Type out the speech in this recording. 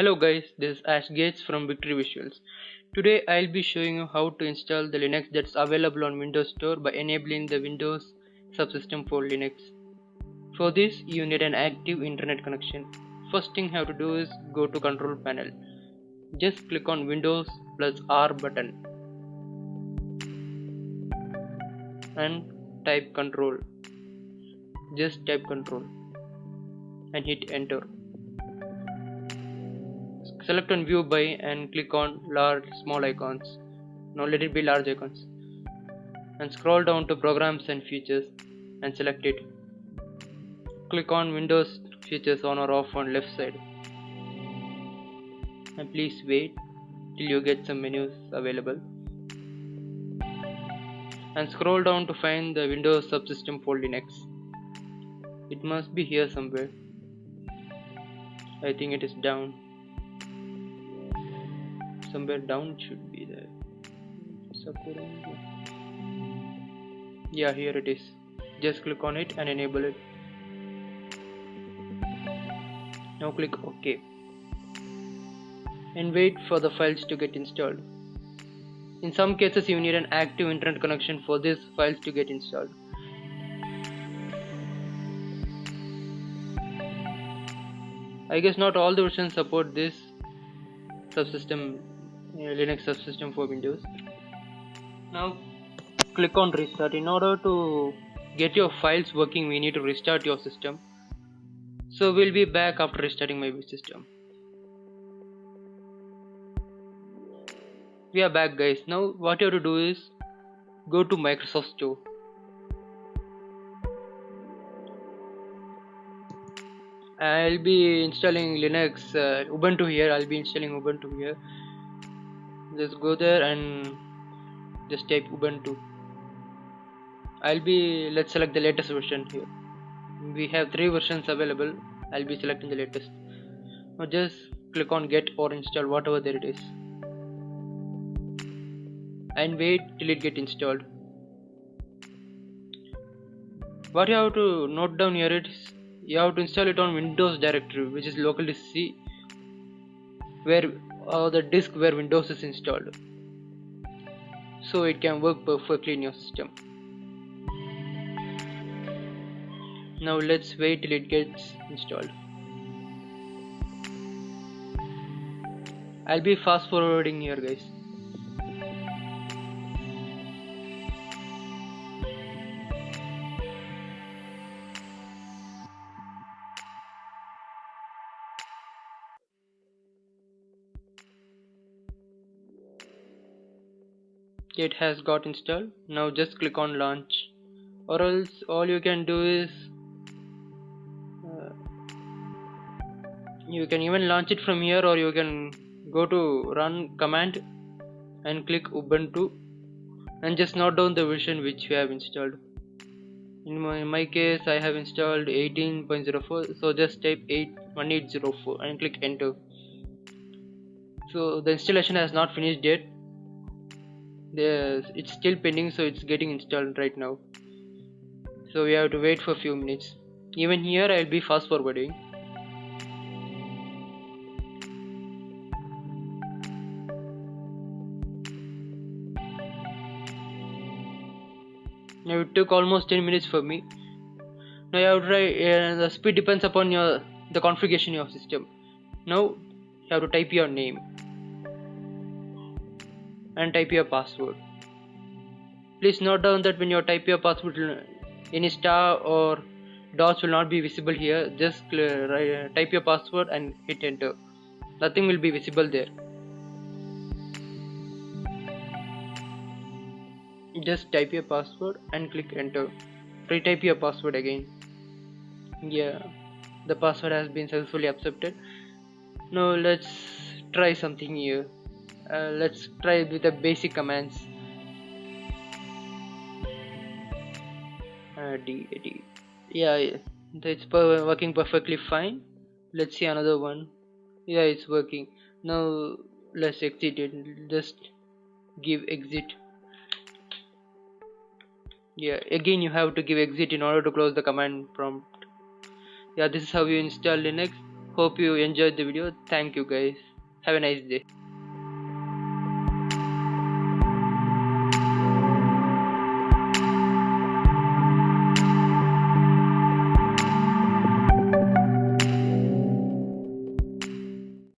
Hello guys, this is Ash Gates from Victory Visuals. Today I'll be showing you how to install the Linux that's available on Windows Store by enabling the Windows subsystem for Linux. For this you need an active internet connection. First thing you have to do is go to control panel. Just click on Windows plus R button and type control. Just type control and hit enter. Select on view by and click on large small icons. Now let it be large icons and scroll down to programs and features and select it. Click on Windows features on or off on left side and please wait till you get some menus available and scroll down to find the Windows subsystem for Linux. It must be here somewhere. I think it is down. Somewhere down should be there. Yeah, here it is. Just click on it and enable it. Now click OK and wait for the files to get installed. In some cases you need an active internet connection for these files to get installed. I guess not all the versions support this subsystem, Linux subsystem for Windows. Now click on restart. In order to get your files working we need to restart your system. So we'll be back after restarting my system. We are back guys. Now what you have to do is go to Microsoft Store. I'll be installing Linux, Ubuntu here. I'll be installing Ubuntu here. Just go there and just type Ubuntu. Let's select the latest version here. We have 3 versions available. I'll be selecting the latest. Now just click on get or install, whatever there it is, and wait till it get installed. What you have to note down here is you have to install it on Windows directory, which is local disk C, where the disk where Windows is installed, so it can work perfectly in your system. Now let's wait till it gets installed. I'll be fast forwarding here guys. It has got installed. Now just click on launch, or else all you can do is you can even launch it from here, or you can go to run command and click Ubuntu and just note down the version which you have installed. In my case I have installed 18.04, so just type 1804 and click enter. So the installation has not finished yet. It's still pending, so it's getting installed right now. So we have to wait for a few minutes. Even here I'll be fast forwarding. Now it took almost 10 minutes for me. Now you have to try, the speed depends upon the configuration of your system. Now you have to type your name and type your password. Please note down that when you type your password, any star or dots will not be visible here. Just type your password and hit enter. Nothing will be visible there. Just type your password and click enter. Retype your password again. Yeah, the password has been successfully accepted. Now let's try something here. Let's try with the basic commands. Yeah, it's working perfectly fine. Let's see another one. Yeah, it's working. Now let's exit it. Just give exit. Yeah, again you have to give exit in order to close the command prompt. Yeah, this is how you install Linux. Hope you enjoyed the video. Thank you guys. Have a nice day.